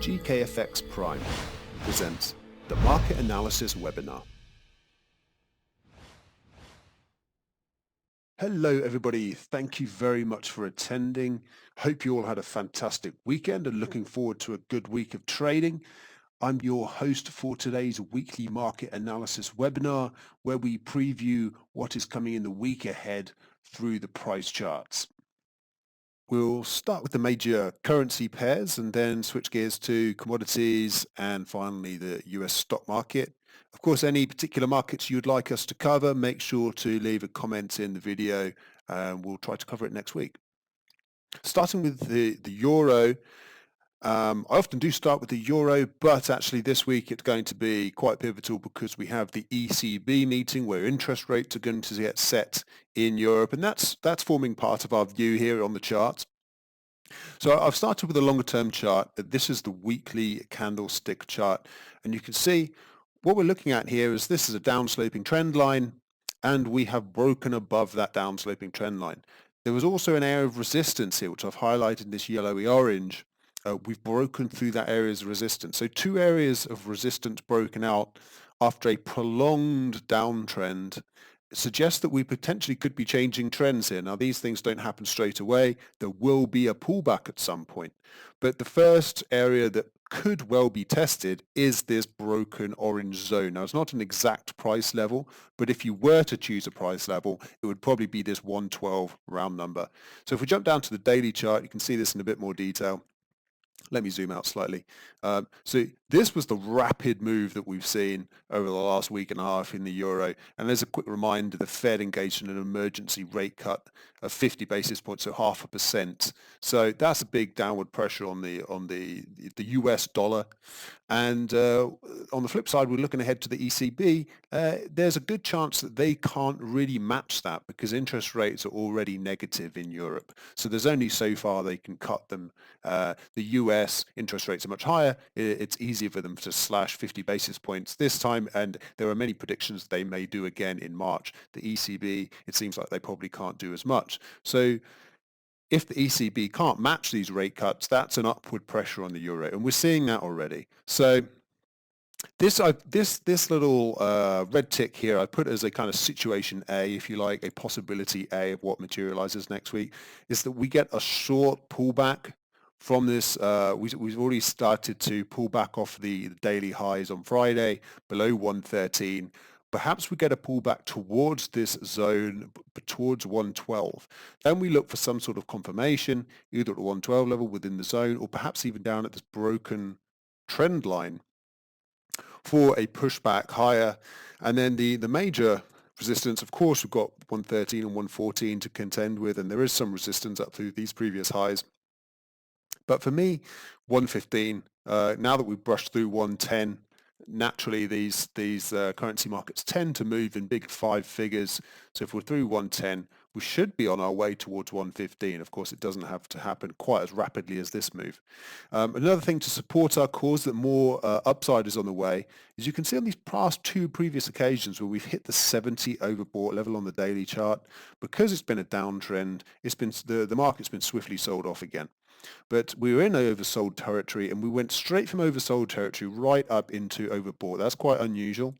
GKFX Prime presents the Market Analysis Webinar. Hello everybody, thank you very much for attending. Hope you all had a fantastic weekend and looking forward to a good week of trading. I'm your host for today's weekly market analysis webinar, where we preview what is coming in the week ahead through the price charts. We'll start with the major currency pairs and then switch gears to commodities and finally the US stock market. Of course, any particular markets you'd like us to cover, make sure to leave a comment in the video and we'll try to cover it next week. Starting with the euro, I often do start with the euro, but actually this week it's going to be quite pivotal because we have the ECB meeting where interest rates are going to get set in Europe, and that's forming part of our view here on the chart. So I've started with a longer term chart. This is the weekly candlestick chart, and you can see what we're looking at here is this is a downsloping trend line, and we have broken above that downsloping trend line. There was also an area of resistance here, which I've highlighted in this yellowy orange. We've broken through that area's resistance. So two areas of resistance broken out after a prolonged downtrend suggests that we potentially could be changing trends here. Now, these things don't happen straight away. There will be a pullback at some point. But the first area that could well be tested is this broken orange zone. Now, it's not an exact price level, but if you were to choose a price level, it would probably be this 112 round number. So if we jump down to the daily chart, you can see this in a bit more detail. Let me zoom out slightly. So this was the rapid move that we've seen over the last week and a half in the euro. And as a quick reminder, the Fed engaged in an emergency rate cut of 50 basis points, so 0.5%. So that's a big downward pressure on the US dollar. And on the flip side, we're looking ahead to the ECB. There's a good chance that they can't really match that because interest rates are already negative in Europe. So there's only so far they can cut them. The US interest rates are much higher. It's easier for them to slash 50 basis points this time, and there are many predictions they may do again in March. The ECB, it seems like they probably can't do as much. So if the ECB can't match these rate cuts, that's an upward pressure on the euro, and we're seeing that already. So this little red tick here, I put as a kind of situation A, if you like, a possibility A of what materializes next week, is that we get a short pullback from this. We've already started to pull back off the daily highs on Friday below 113. Perhaps we get a pullback towards this zone, towards 112. Then we look for some sort of confirmation, either at the 112 level within the zone, or perhaps even down at this broken trend line for a pushback higher. And then the major resistance, of course, we've got 113 and 114 to contend with, and there is some resistance up through these previous highs. But for me, 115, now that we've brushed through 110, naturally these currency markets tend to move in big five figures. So if we're through 110, we should be on our way towards 115. Of course, it doesn't have to happen quite as rapidly as this move. Another thing to support our cause that more upside is on the way is you can see on these past two previous occasions where we've hit the 70 overbought level on the daily chart, because it's been a downtrend, it's been the market's been swiftly sold off again. But we were in oversold territory and we went straight from oversold territory right up into overbought. That's quite unusual.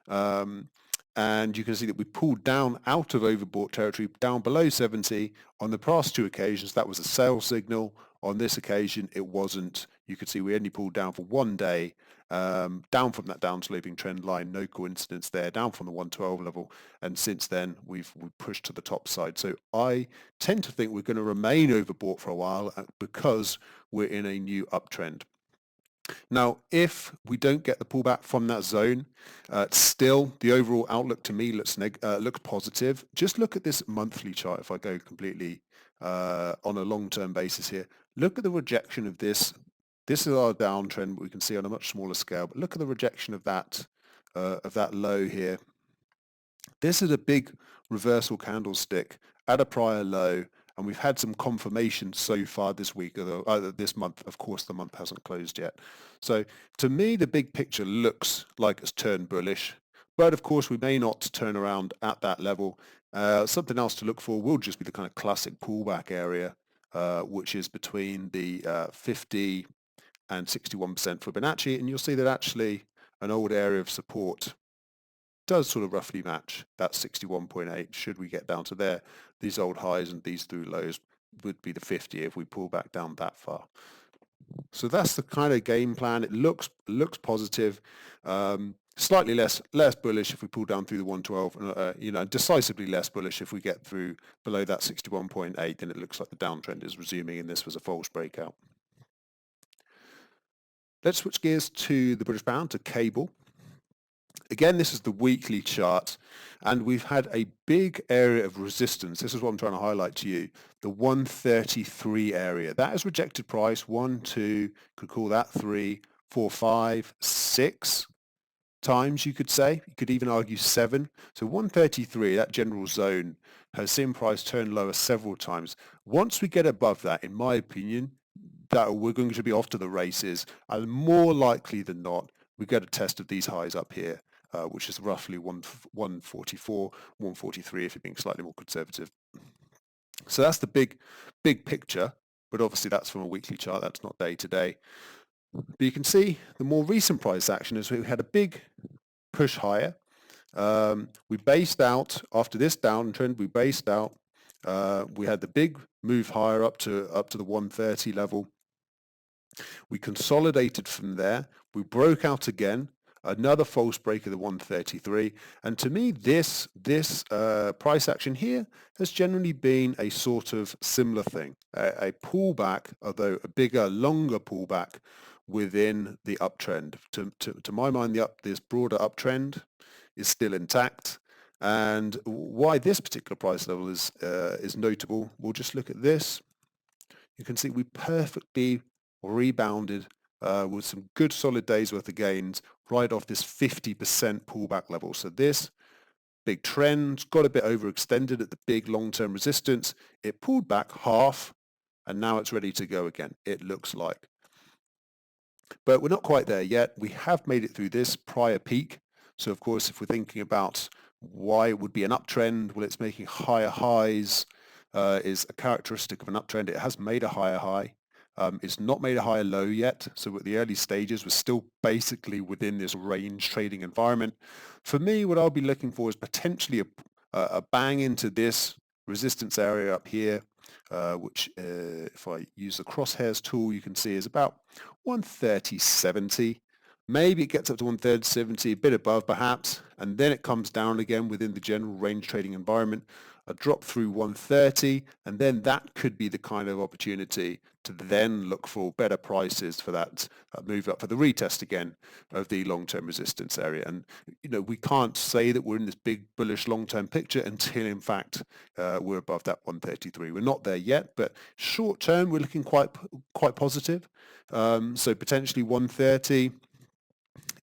And you can see that we pulled down out of overbought territory down below 70 on the past two occasions. That was a sell signal. On this occasion, it wasn't. You could see we only pulled down for one day, down from that downsloping trend line. No coincidence there, down from the 112 level. And since then, we've pushed to the top side. So I tend to think we're going to remain overbought for a while because we're in a new uptrend. Now, if we don't get the pullback from that zone, still the overall outlook to me looks positive. Just look at this monthly chart. If I go completely on a long-term basis here, look at the rejection of this. This is our downtrend we can see on a much smaller scale, but look at the rejection of that low here. This is a big reversal candlestick at a prior low, and we've had some confirmation so far this week, this month. Of course, the month hasn't closed yet. So to me, the big picture looks like it's turned bullish, but of course, we may not turn around at that level. Something else to look for will just be the kind of classic pullback area, which is between the 50 and 61% Fibonacci, and you'll see that actually an old area of support does sort of roughly match that 61.8. Should we get down to there, these old highs and these through lows would be the 50 if we pull back down that far. So that's the kind of game plan. It looks positive. Slightly less bullish if we pull down through the 112, decisively less bullish if we get through below that 61.8. Then it looks like the downtrend is resuming, and this was a false breakout. Let's switch gears to the British pound, to cable. Again, this is the weekly chart, and we've had a big area of resistance. This is what I'm trying to highlight to you, the 133 area. That is rejected price, 1, 2, could call that 3, 4, 5, 6 times, you could say. You could even argue 7. So 133, that general zone, has seen price turn lower several times. Once we get above that, in my opinion, that we're going to be off to the races, and more likely than not, we get a test of these highs up here, which is roughly 144, 143 if you're being slightly more conservative. So that's the big picture, but obviously that's from a weekly chart, that's not day to day. But you can see the more recent price action is we had a big push higher. We based out, after this downtrend, we based out, we had the big move higher up to the 130 level. We consolidated from there. We broke out again, another false break of the 133. And to me, this price action here has generally been a sort of similar thing, a pullback, although a bigger, longer pullback within the uptrend. To my mind, this broader uptrend is still intact. And why this particular price level is notable, we'll just look at this. You can see we perfectly rebounded with some good solid days worth of gains right off this 50% pullback level. So this big trend got a bit overextended at the big long-term resistance. It pulled back half, and now it's ready to go again, it looks like. But we're not quite there yet. We have made it through this prior peak. So of course, if we're thinking about why it would be an uptrend, well, it's making higher highs, is a characteristic of an uptrend. It has made a higher high. It's not made a higher low yet. So at the early stages, we're still basically within this range trading environment. For me, what I'll be looking for is potentially a bang into this resistance area up here, which if I use the crosshairs tool, you can see is about 130.70. Maybe it gets up to 130.70, a bit above perhaps, and then it comes down again within the general range trading environment, a drop through 130, and then that could be the kind of opportunity to then look for better prices for that move up for the retest again of the long-term resistance area. And we can't say that we're in this big bullish long-term picture until in fact we're above that 133. We're not there yet, but short term we're looking quite positive. So potentially 130.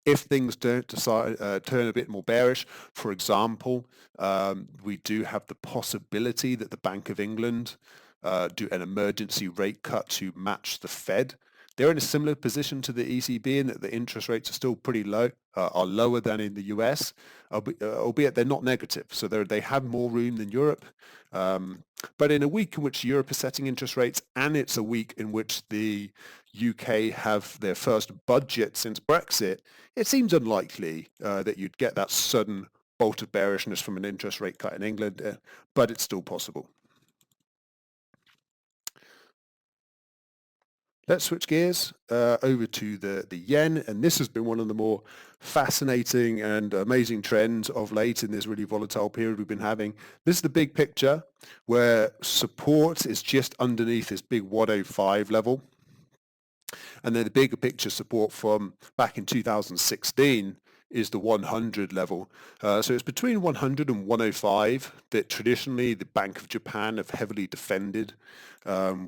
If things don't turn a bit more bearish, for example, we do have the possibility that the Bank of England do an emergency rate cut to match the Fed. They're in a similar position to the ECB in that the interest rates are still pretty low, are lower than in the US, albeit they're not negative. So they have more room than Europe. But in a week in which Europe is setting interest rates, and it's a week in which the UK have their first budget since Brexit, it seems unlikely that you'd get that sudden bolt of bearishness from an interest rate cut in England, but it's still possible. Let's switch gears over to the yen, and this has been one of the more fascinating and amazing trends of late in this really volatile period we've been having. This is the big picture where support is just underneath this big 105 level. And then the bigger picture support from back in 2016 is the 100 level. So it's between 100 and 105 that traditionally the Bank of Japan have heavily defended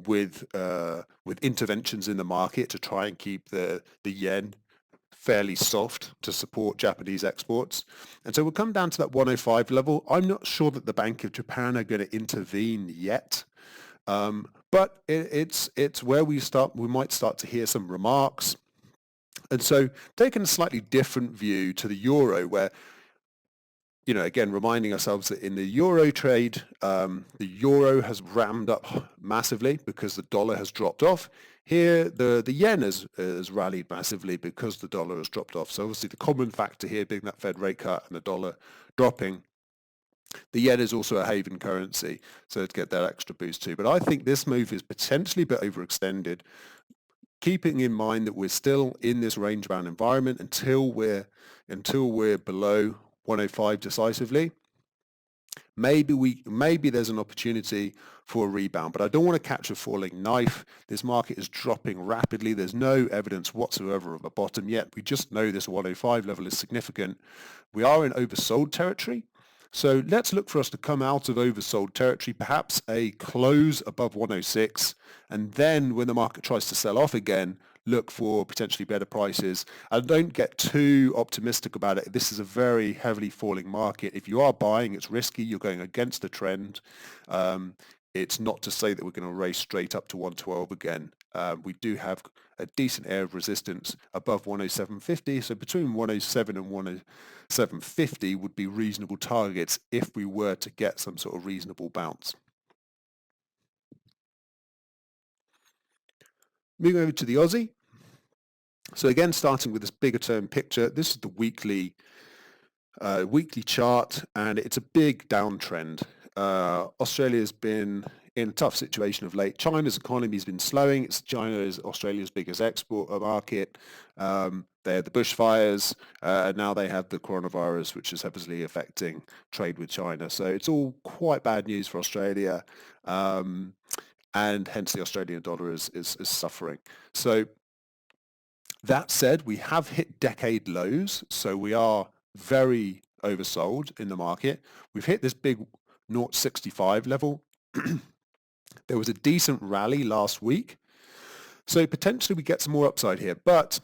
with interventions in the market to try and keep the yen fairly soft to support Japanese exports. And so we'll come down to that 105 level. I'm not sure that the Bank of Japan are going to intervene yet. But it's where we might start to hear some remarks. And so taking a slightly different view to the euro, where again, reminding ourselves that in the euro trade, the euro has rammed up massively because the dollar has dropped off. Here, the yen has rallied massively because the dollar has dropped off. So obviously the common factor here being that Fed rate cut and the dollar dropping. The yen is also a haven currency, so to get that extra boost too. But I think this move is potentially a bit overextended, keeping in mind that we're still in this range-bound environment until we're below 105 decisively. Maybe there's an opportunity for a rebound, but I don't want to catch a falling knife. This market is dropping rapidly. There's no evidence whatsoever of a bottom yet. We just know this 105 level is significant. We are in oversold territory. So let's look for us to come out of oversold territory, perhaps a close above 106, and then when the market tries to sell off again, look for potentially better prices. And don't get too optimistic about it. This is a very heavily falling market. If you are buying, it's risky. You're going against the trend. It's not to say that we're going to race straight up to 112 again. We do have a decent area of resistance above 107.50. So between 107 and 107.50 would be reasonable targets if we were to get some sort of reasonable bounce. Moving over to the Aussie. So again, starting with this bigger term picture, this is the weekly chart, and it's a big downtrend. Australia's been in a tough situation of late. China's economy has been slowing. China is Australia's biggest export market. They had the bushfires, and now they have the coronavirus, which is heavily affecting trade with China. So it's all quite bad news for Australia, and hence the Australian dollar is suffering. So that said, we have hit decade lows, so we are very oversold in the market. We've hit this big 0.65 level. There was a decent rally last week, so potentially we get some more upside here. But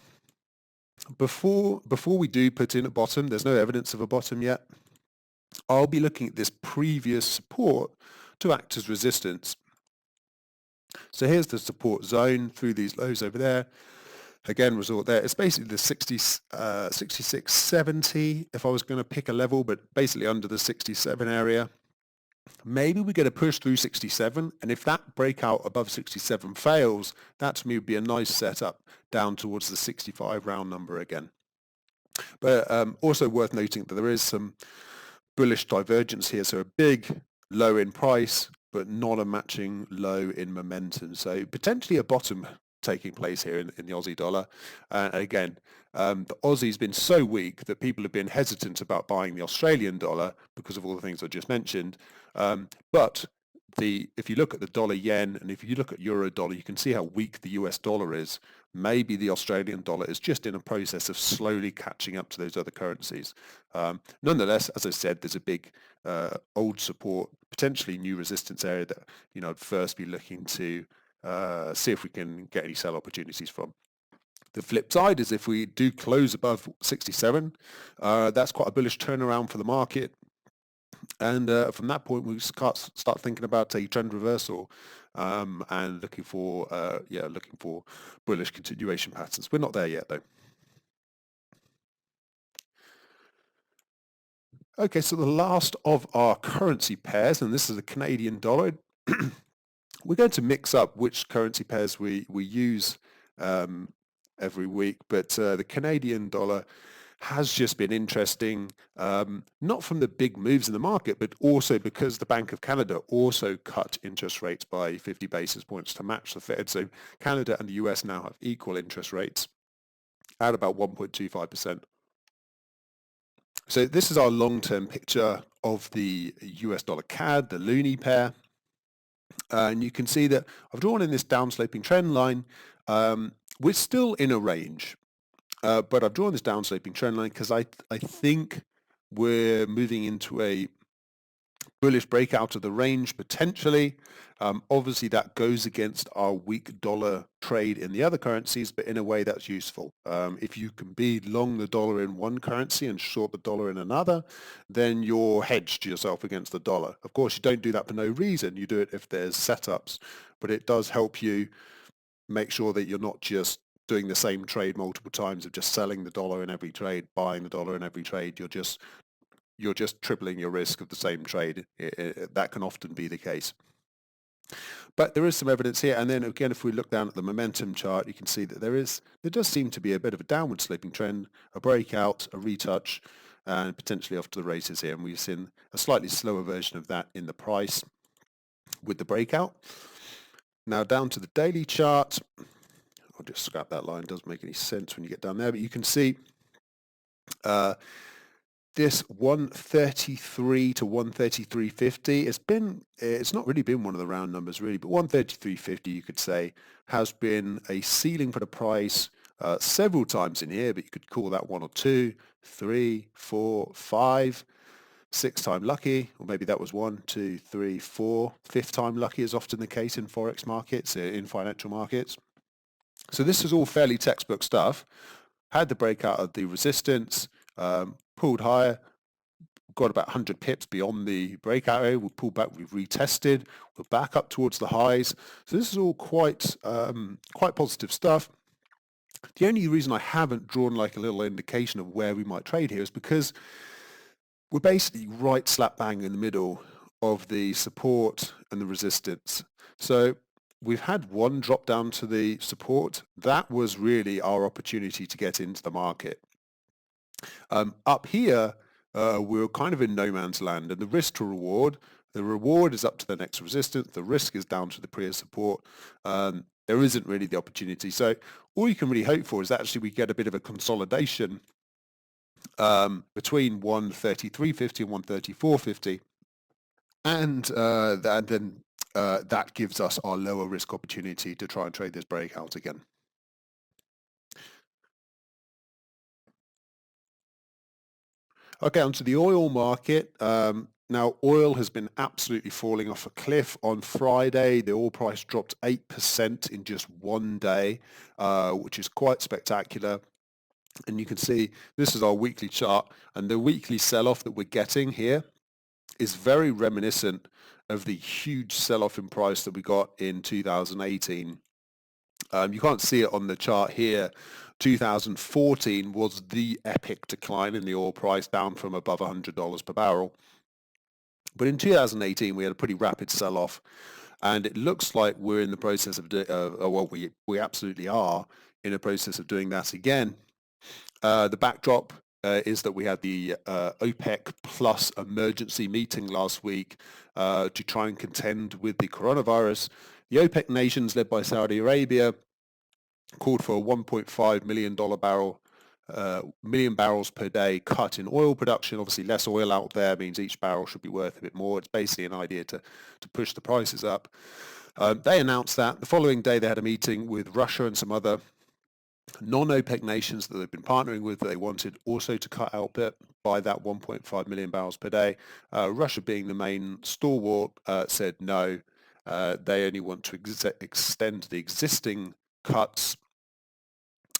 before we do put in a bottom, there's no evidence of a bottom yet. I'll be looking at this previous support to act as resistance. So here's the support zone through these lows over there. Again, resort there. It's basically the 66.70 if I was going to pick a level, but basically under the 67 area. Maybe we get a push through 67, and if that breakout above 67 fails, that to me would be a nice setup down towards the 65 round number again. But also worth noting that there is some bullish divergence here, so a big low in price, but not a matching low in momentum. So potentially a bottom taking place here in the Aussie dollar. Again, the Aussie's been so weak that people have been hesitant about buying the Australian dollar because of all the things I just mentioned. But if you look at the dollar yen and if you look at euro dollar, you can see how weak the US dollar is. Maybe the Australian dollar is just in a process of slowly catching up to those other currencies. Nonetheless, as I said, there's a big old support, potentially new resistance area that I'd first be looking to see if we can get any sell opportunities from. The flip side is if we do close above 67, that's quite a bullish turnaround for the market. And from that point, we start thinking about a trend reversal and looking for bullish continuation patterns. We're not there yet, though. Okay, so the last of our currency pairs, and this is the Canadian dollar. We're going to mix up which currency pairs we use every week, but the Canadian dollar has just been interesting, not from the big moves in the market, but also because the Bank of Canada also cut interest rates by 50 basis points to match the Fed. So Canada and the US now have equal interest rates at about 1.25%. So this is our long-term picture of the US dollar CAD, the loonie pair. And you can see that I've drawn in this downsloping trend line. We're still in a range, but I've drawn this downsloping trend line because I think we're moving into a bullish breakout of the range potentially. Obviously, that goes against our weak dollar trade in the other currencies, but in a way that's useful. If you can be long the dollar in one currency and short the dollar in another, then you're hedged yourself against the dollar. Of course, you don't do that for no reason. You do it if there's setups, but it does help you make sure that you're not just doing the same trade multiple times of just selling the dollar in every trade, buying the dollar in every trade. You're just you're just tripling your risk of the same trade. That can often be the case. But there is some evidence here, and then again, if we look down at the momentum chart, you can see that there does seem to be a bit of a downward sloping trend, a breakout, a retouch, and potentially off to the races here. And we've seen a slightly slower version of that in the price with the breakout. Now down to the daily chart. I'll just scrap that line. It doesn't make any sense when you get down there, but you can see this 133 to 133.50, it's not really been one of the round numbers really, but 133.50 you could say has been a ceiling for the price several times in here, but you could call that 1 or 2, 3, 4, 5, 6 time lucky, or maybe that was 1, 2, 3, 4, 5th time lucky is often the case in Forex markets, in financial markets. So this is all fairly textbook stuff. Had the breakout of the resistance, pulled higher, got about 100 pips beyond the breakout area. We pulled back, we've retested, we're back up towards the highs. So this is all quite positive stuff. The only reason I haven't drawn like a little indication of where we might trade here is because we're basically right slap bang in the middle of the support and the resistance. So we've had one drop down to the support. That was really our opportunity to get into the market. Up here, we're kind of in no man's land, and the risk to reward, the reward is up to the next resistance, the risk is down to the previous support. There isn't really the opportunity. So all you can really hope for is actually we get a bit of a consolidation between 133.50 and 134.50, and then that gives us our lower risk opportunity to try and trade this breakout again. Okay, onto the oil market. Now, oil has been absolutely falling off a cliff. On Friday, the oil price dropped 8% in just one day, which is quite spectacular. And you can see this is our weekly chart, and the weekly sell-off that we're getting here is very reminiscent of the huge sell-off in price that we got in 2018. You can't see it on the chart here. 2014 was the epic decline in the oil price, down from above $100 per barrel. But in 2018, we had a pretty rapid sell-off, and it looks like we're in the process of well, we absolutely are in the process of doing that again. The backdrop is that we had the OPEC plus emergency meeting last week to try and contend with the coronavirus. The OPEC nations, led by Saudi Arabia, called for a 1.5 million barrels per day cut in oil production. Obviously, less oil out there means each barrel should be worth a bit more. It's basically an idea to push the prices up. They announced that. The following day, they had a meeting with Russia and some other non-OPEC nations that they've been partnering with. They wanted also to cut output by that 1.5 million barrels per day. Russia, being the main stalwart, said no. They only want to extend the existing cuts.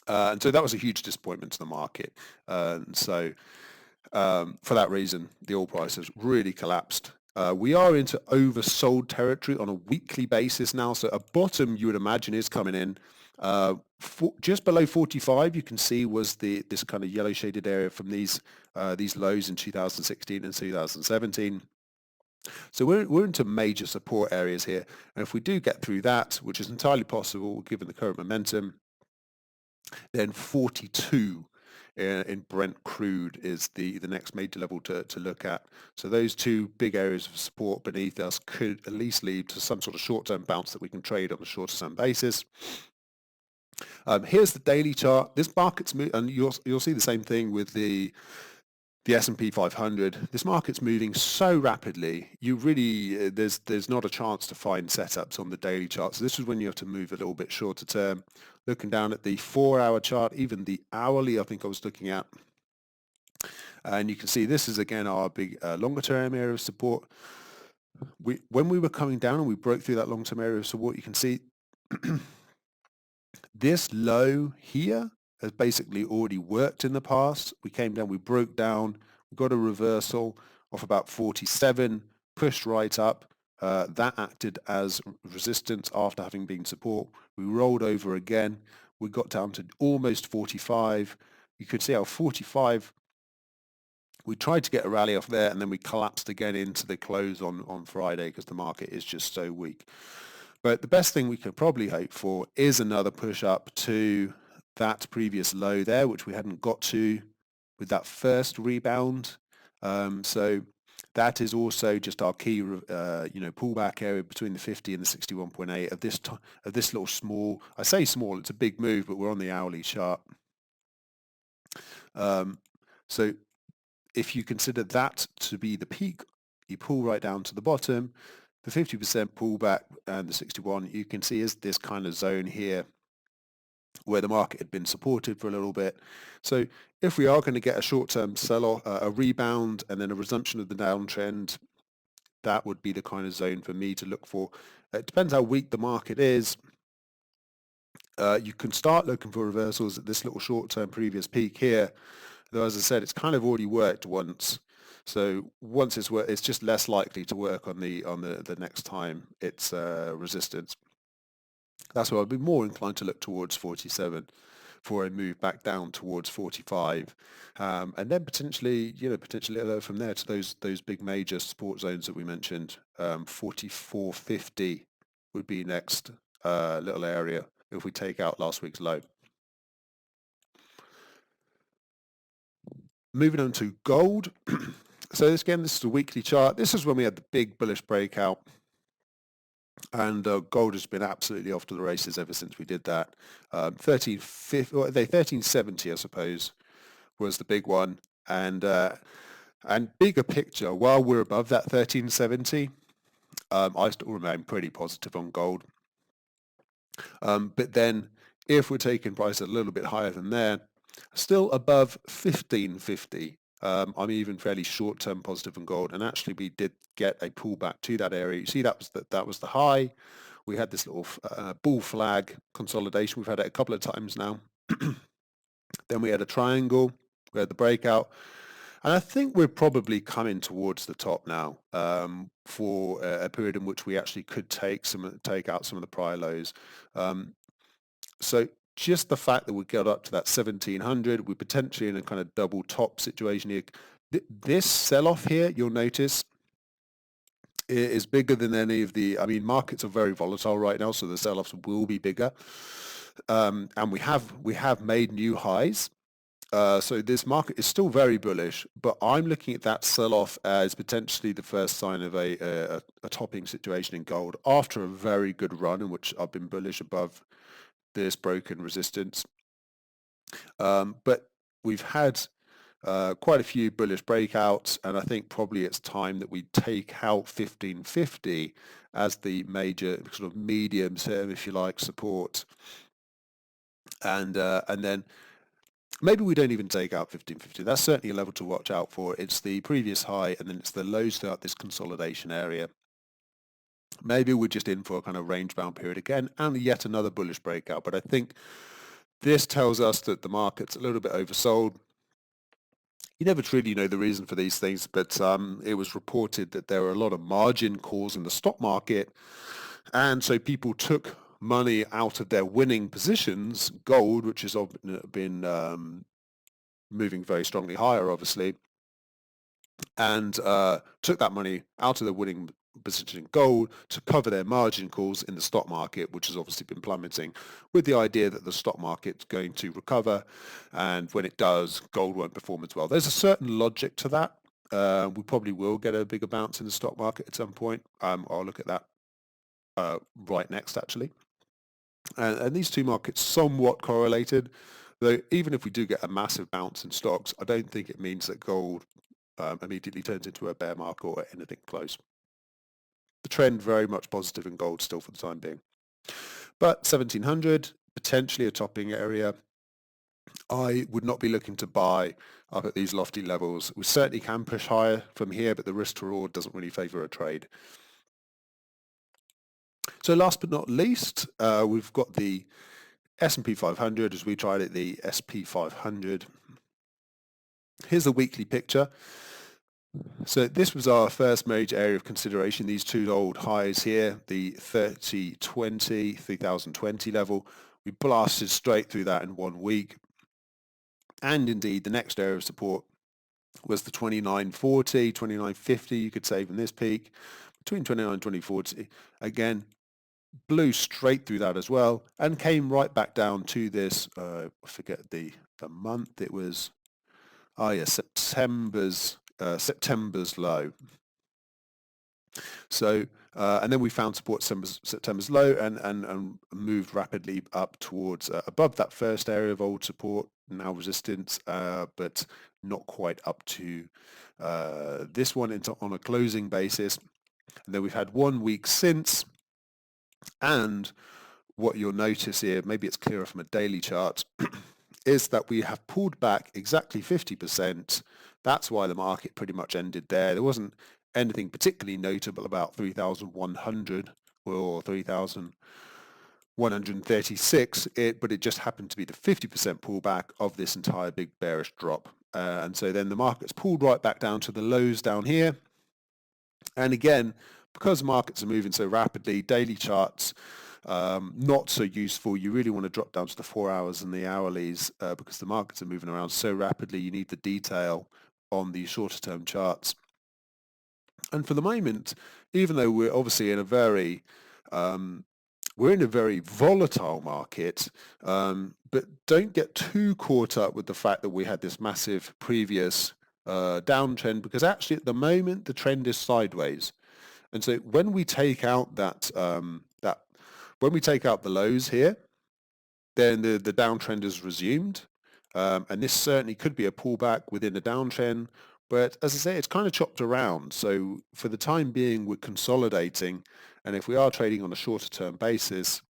And so that was a huge disappointment to the market. And so for that reason, the oil price has really collapsed. We are into oversold territory on a weekly basis now. So a bottom, you would imagine, is coming in. Just below 45, you can see was this kind of yellow shaded area from these lows in 2016 and 2017. So we're into major support areas here. And if we do get through that, which is entirely possible given the current momentum, then 42 in Brent crude is the next major level to look at. So those two big areas of support beneath us could at least lead to some sort of short-term bounce that we can trade on a shorter-term basis. Here's the daily chart. This market's and you'll see the same thing with the S&P 500. This market's moving so rapidly. You really there's not a chance to find setups on the daily chart. So this is when you have to move a little bit shorter term. Looking down at the 4-hour chart, even the hourly, I think I was looking at, and you can see this is again our big longer term area of support. When we were coming down and we broke through that long term area of support, you can see this low here has basically already worked in the past. We came down, we broke down, we got a reversal of about 47, pushed right up. That acted as resistance after having been support. We rolled over again. We got down to almost 45. You could see our 45 We tried to get a rally off there, and then we collapsed again into the close on Friday because the market is just so weak. But the best thing we could probably hope for is another push up to that previous low there, which we hadn't got to with that first rebound. So that is also just our key, pullback area between the 50 and the 61.8 of this little small. I say small; it's a big move, but we're on the hourly chart. So if you consider that to be the peak, you pull right down to the bottom. The 50% pullback and the 61 you can see is this kind of zone here where the market had been supported for a little bit. So if we are going to get a short-term sell-off, a rebound, and then a resumption of the downtrend, that would be the kind of zone for me to look for. It depends how weak the market is. You can start looking for reversals at this little short-term previous peak here. Though, as I said, it's kind of already worked once. So once it's worked, it's just less likely to work on the next time it's resistance. That's why I'd be more inclined to look towards 47 for a move back down towards 45, and then potentially from there to those big major support zones that we mentioned. 44.50 would be next little area if we take out last week's low. Moving on to gold. So this is the weekly chart. This is when we had the big bullish breakout. And gold has been absolutely off to the races ever since we did that. 1370, I suppose, was the big one. And bigger picture, while we're above that 1370, I still remain pretty positive on gold. But then if we're taking price a little bit higher than there, still above 1550, I'm even fairly short-term positive on gold, and actually we did get a pullback to that area. You see that was the high. We had this little bull flag consolidation. We've had it a couple of times now. Then we had a triangle. We had the breakout, and I think we're probably coming towards the top now for a period in which we actually could take out some of the prior lows. So just the fact that we got up to that 1700, we're potentially in a kind of double top situation here. This sell-off here, you'll notice, is bigger than any of the, markets are very volatile right now, so the sell-offs will be bigger. And we have made new highs. So this market is still very bullish, but I'm looking at that sell-off as potentially the first sign of a topping situation in gold after a very good run in which I've been bullish above this broken resistance. But we've had quite a few bullish breakouts, and I think probably it's time that we take out 1550 as the major sort of medium term, if you like, support. And then maybe we don't even take out 1550. That's certainly a level to watch out for. It's the previous high, and then it's the lows throughout this consolidation area. Maybe we're just in for a kind of range-bound period again, and yet another bullish breakout. But I think this tells us that the market's a little bit oversold. You never truly know the reason for these things, but it was reported that there were a lot of margin calls in the stock market, and so people took money out of their winning positions, gold, which has been moving very strongly higher, obviously, and took that money out of the winning position in gold to cover their margin calls in the stock market, which has obviously been plummeting, with the idea that the stock market's going to recover, and when it does, gold won't perform as well. There's a certain logic to that. We probably will get a bigger bounce in the stock market at some point. I'll look at that right next, actually. And these two markets somewhat correlated, though even if we do get a massive bounce in stocks, I don't think it means that gold immediately turns into a bear market or anything close. The trend very much positive in gold still for the time being. But 1700, potentially a topping area. I would not be looking to buy up at these lofty levels. We certainly can push higher from here, but the risk to reward doesn't really favor a trade. So last but not least, we've got the S&P 500 as we tried it, the SP 500. Here's the weekly picture. So this was our first major area of consideration, these two old highs here, the 3020 level. We blasted straight through that in 1 week. And indeed, the next area of support was the 29.40, 29.50, you could say, even this peak, between 29 and 20.40. Again, blew straight through that as well and came right back down to this, I forget the month, it was, September's low. So, and then we found support September's low and moved rapidly up towards above that first area of old support, now resistance, but not quite up to this one on a closing basis. And then we've had 1 week since, and what you'll notice here, maybe it's clearer from a daily chart, is that we have pulled back exactly 50%. That's why the market pretty much ended there. There wasn't anything particularly notable about 3,100 or 3,136, but it just happened to be the 50% pullback of this entire big bearish drop. And so then the market's pulled right back down to the lows down here. And again, because markets are moving so rapidly, daily charts, not so useful. You really want to drop down to the 4 hours and the hourlies because the markets are moving around so rapidly. You need the detail on the shorter term charts. And for the moment, even though we're obviously in a very volatile market, but don't get too caught up with the fact that we had this massive previous downtrend, because actually at the moment the trend is sideways. And so when we take out when we take out the lows here, then the downtrend is resumed. And this certainly could be a pullback within the downtrend. But as I say, it's kind of chopped around. So for the time being, we're consolidating. And if we are trading on a shorter term basis,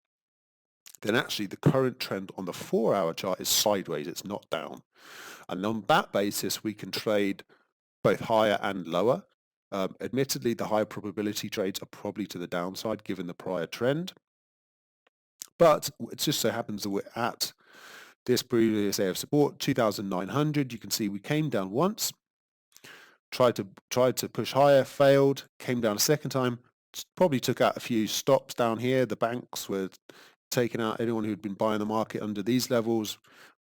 then actually the current trend on the 4 hour chart is sideways. It's not down. And on that basis, we can trade both higher and lower. Admittedly, the higher probability trades are probably to the downside given the prior trend. But it just so happens that we're at this previous area of support, 2,900. You can see we came down once, tried to push higher, failed, came down a second time, probably took out a few stops down here. The banks were taking out anyone who'd been buying the market under these levels,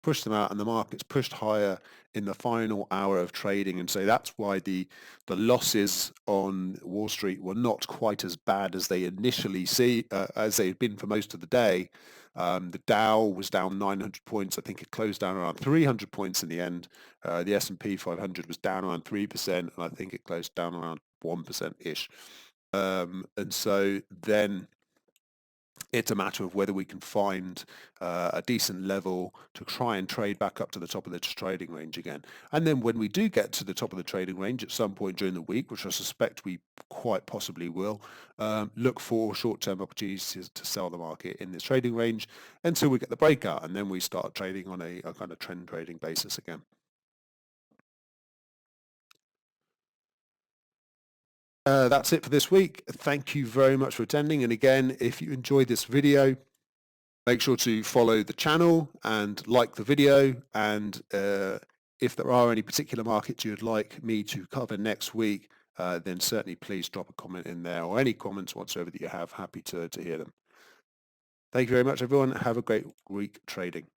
pushed them out, and the market's pushed higher in the final hour of trading. And so that's why the losses on Wall Street were not quite as bad as they initially as they had been for most of the day. The Dow was down 900 points. I think it closed down around 300 points in the end. The S&P 500 was down around 3%, and I think it closed down around 1%-ish. And so then it's a matter of whether we can find a decent level to try and trade back up to the top of the trading range again. And then when we do get to the top of the trading range at some point during the week, which I suspect we quite possibly will, look for short-term opportunities to sell the market in this trading range until we get the breakout, and then we start trading on a kind of trend trading basis again. That's it for this week. Thank you very much for attending. And again, if you enjoyed this video, make sure to follow the channel and like the video. And if there are any particular markets you'd like me to cover next week, then certainly please drop a comment in there, or any comments whatsoever that you have. Happy to hear them. Thank you very much, everyone. Have a great week trading.